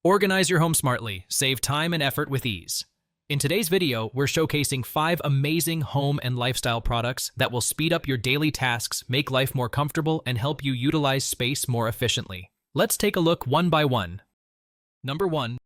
Organize your home smartly, save time and effort with ease. In today's video, we're showcasing 5 amazing home and lifestyle products that will speed up your daily tasks, make life more comfortable, and help you utilize space more efficiently. Let's take a look one by one. Number 1.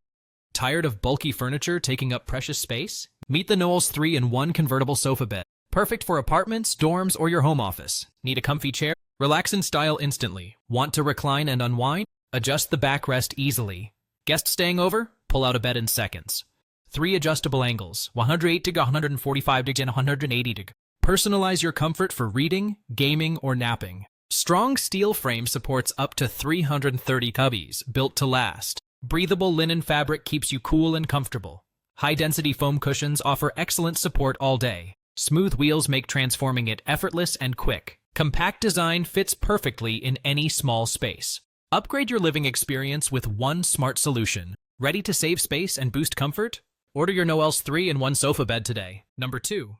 Tired of bulky furniture taking up precious space? Meet the Knowles 3-in-1 Convertible Sofa Bed. Perfect for apartments, dorms, or your home office. Need a comfy chair? Relax in style instantly. Want to recline and unwind? Adjust the backrest easily. Guest staying over? Pull out a bed in seconds. 3 adjustable angles, 108 deg, 145 deg, and 180 deg. Personalize your comfort for reading, gaming, or napping. Strong steel frame supports up to 330 cubbies, built to last. Breathable linen fabric keeps you cool and comfortable. High-density foam cushions offer excellent support all day. Smooth wheels make transforming it effortless and quick. Compact design fits perfectly in any small space. Upgrade your living experience with one smart solution. Ready to save space and boost comfort? Order your Knowles 3-in-1 sofa bed today. Number 2.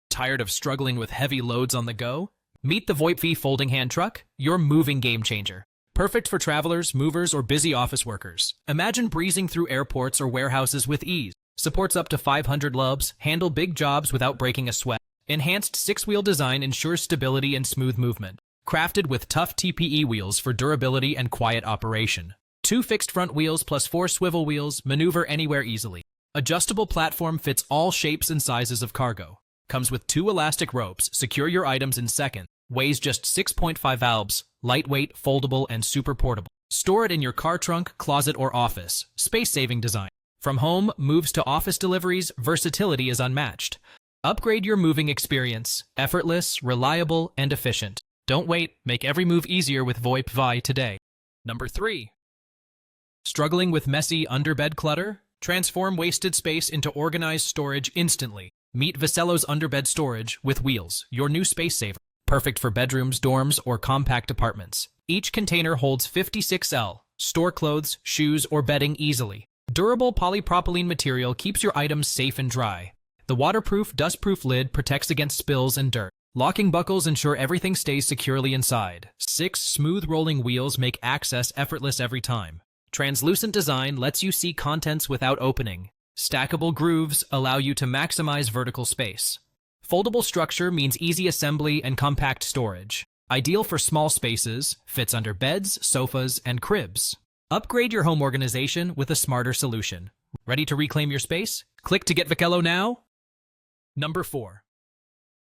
Tired of struggling with heavy loads on the go? Meet the VoIPv Folding Hand Truck, your moving game changer. Perfect for travelers, movers, or busy office workers. Imagine breezing through airports or warehouses with ease. Supports up to 500 lubs, handle big jobs without breaking a sweat. Enhanced 6-wheel design ensures stability and smooth movement. Crafted with tough TPE wheels for durability and quiet operation. 2 fixed front wheels plus 4 swivel wheels maneuver anywhere easily. Adjustable platform fits all shapes and sizes of cargo. Comes with 2 elastic ropes, secure your items in seconds. Weighs just 6.5 ounces, lightweight, foldable, and super portable. Store it in your car trunk, closet, or office. Space-saving design. From home moves to office deliveries, versatility is unmatched. Upgrade your moving experience. Effortless, reliable, and efficient. Don't wait. Make every move easier with VoIPv today. Number 3. Struggling with messy underbed clutter? Transform wasted space into organized storage instantly. Meet Vassalo's Under Bed Storage with wheels, your new space saver. Perfect for bedrooms, dorms, or compact apartments. Each container holds 56L. Store clothes, shoes, or bedding easily. Durable polypropylene material keeps your items safe and dry. The waterproof, dustproof lid protects against spills and dirt. Locking buckles ensure everything stays securely inside. 6 smooth rolling wheels make access effortless every time. Translucent design lets you see contents without opening. Stackable grooves allow you to maximize vertical space. Foldable structure means easy assembly and compact storage. Ideal for small spaces, fits under beds, sofas, and cribs. Upgrade your home organization with a smarter solution. Ready to reclaim your space? Click to get Vistalow now. Number 4.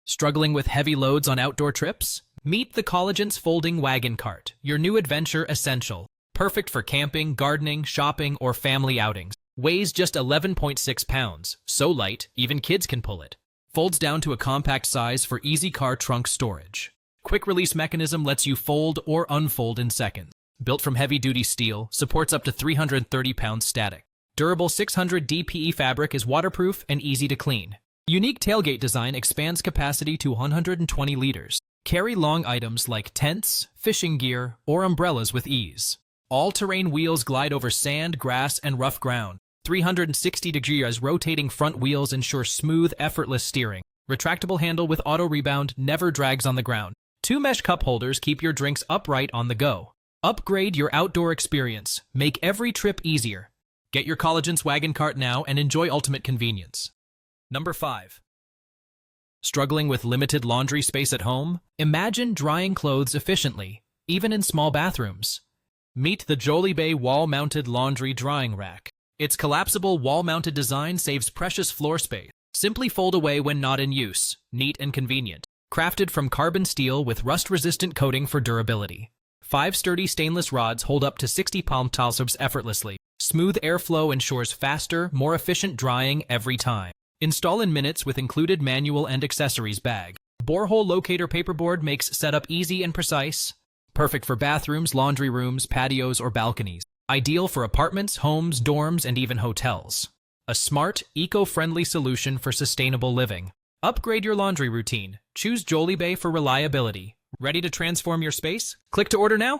Struggling with heavy loads on outdoor trips? Meet the Collenks Folding Wagon Cart, your new adventure essential. Perfect for camping, gardening, shopping, or family outings. Weighs just 11.6 pounds, so light, even kids can pull it. Folds down to a compact size for easy car trunk storage. Quick release mechanism lets you fold or unfold in seconds. Built from heavy-duty steel, supports up to 330 pounds static. Durable 600 DPE fabric is waterproof and easy to clean. Unique tailgate design expands capacity to 120 liters. Carry long items like tents, fishing gear, or umbrellas with ease. All-terrain wheels glide over sand, grass, and rough ground. 360 degrees rotating front wheels ensure smooth, effortless steering. Retractable handle with auto rebound never drags on the ground. 2 mesh cup holders keep your drinks upright on the go. Upgrade your outdoor experience. Make every trip easier. Get your Collenks wagon cart now and enjoy ultimate convenience. Number 5. Struggling with limited laundry space at home? Imagine drying clothes efficiently, even in small bathrooms. Meet the Joliebay wall-mounted laundry drying rack. Its collapsible wall-mounted design saves precious floor space. Simply fold away when not in use. Neat and convenient. Crafted from carbon steel with rust-resistant coating for durability. 5 sturdy stainless rods hold up to 60 palm tiles effortlessly. Smooth airflow ensures faster, more efficient drying every time. Install in minutes with included manual and accessories bag. Borehole locator paperboard makes setup easy and precise. Perfect for bathrooms, laundry rooms, patios, or balconies. Ideal for apartments, homes, dorms, and even hotels. A smart, eco-friendly solution for sustainable living. Upgrade your laundry routine. Choose Joliebay for reliability. Ready to transform your space? Click to order now.